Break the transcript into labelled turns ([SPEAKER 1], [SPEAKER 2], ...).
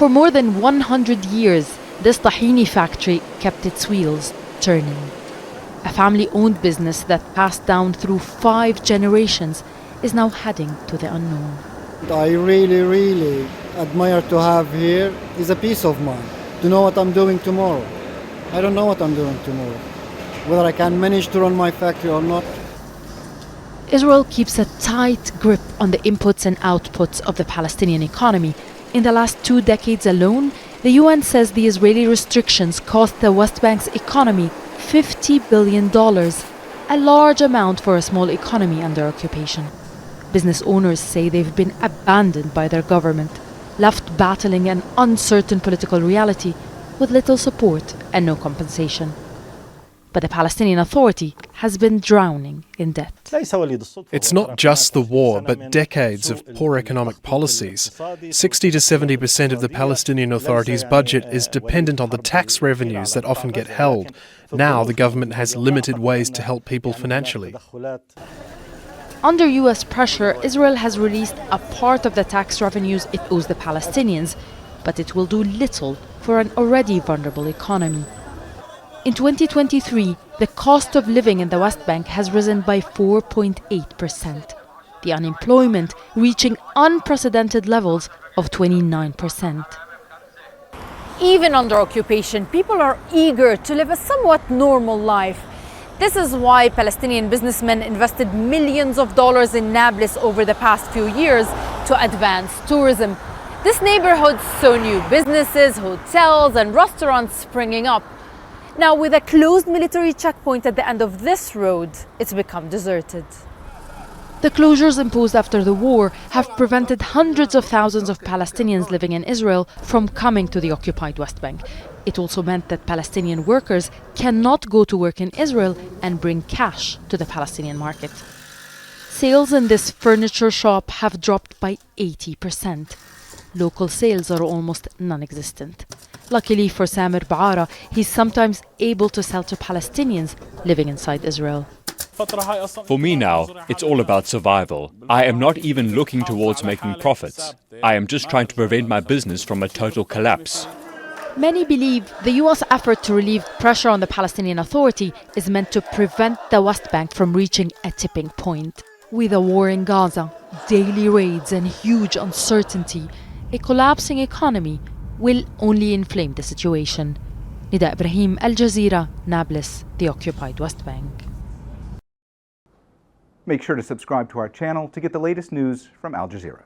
[SPEAKER 1] For more than 100 years, this tahini factory kept its wheels turning. A family-owned business that passed down through 5 generations is now heading to the unknown.
[SPEAKER 2] I really admire to have here is a peace of mind, to know what I'm doing tomorrow. I don't know what I'm doing tomorrow, whether I can manage to run my factory or not.
[SPEAKER 1] Israel keeps a tight grip on the inputs and outputs of the Palestinian economy. In the last 2 decades alone, the UN says the Israeli restrictions cost the West Bank's economy $50 billion, a large amount for a small economy under occupation. Business owners say they've been abandoned by their government, left battling an uncertain political reality with little support and no compensation. But the Palestinian Authority has been drowning in debt.
[SPEAKER 3] It's not just the war, but decades of poor economic policies. 60 to 70% of the Palestinian Authority's budget is dependent on the tax revenues that often get held. Now the government has limited ways to help people financially.
[SPEAKER 1] Under US pressure, Israel has released a part of the tax revenues it owes the Palestinians, but it will do little for an already vulnerable economy. In 2023, the cost of living in the West Bank has risen by 4.8%, the unemployment reaching unprecedented levels of 29%.
[SPEAKER 4] Even under occupation, people are eager to live a somewhat normal life. This is why Palestinian businessmen invested millions of dollars in Nablus over the past few years to advance tourism. This neighborhood saw new businesses, hotels, and restaurants springing up. Now, with a closed military checkpoint at the end of this road, it's become deserted.
[SPEAKER 1] The closures imposed after the war have prevented hundreds of thousands of Palestinians living in Israel from coming to the occupied West Bank. It also meant that Palestinian workers cannot go to work in Israel and bring cash to the Palestinian market. Sales in this furniture shop have dropped by 80%. Local sales are almost non-existent. Luckily for Samir Baara, he's sometimes able to sell to Palestinians living inside Israel.
[SPEAKER 5] For me now, it's all about survival. I am not even looking towards making profits. I am just trying to prevent my business from a total collapse.
[SPEAKER 1] Many believe the US effort to relieve pressure on the Palestinian Authority is meant to prevent the West Bank from reaching a tipping point. With a war in Gaza, daily raids and huge uncertainty, a collapsing economy will only inflame the situation. Nida, Ibrahim, Jazeera, Nablus, the occupied West Bank.
[SPEAKER 6] Make sure to subscribe to our channel to get the latest news from Al Jazeera.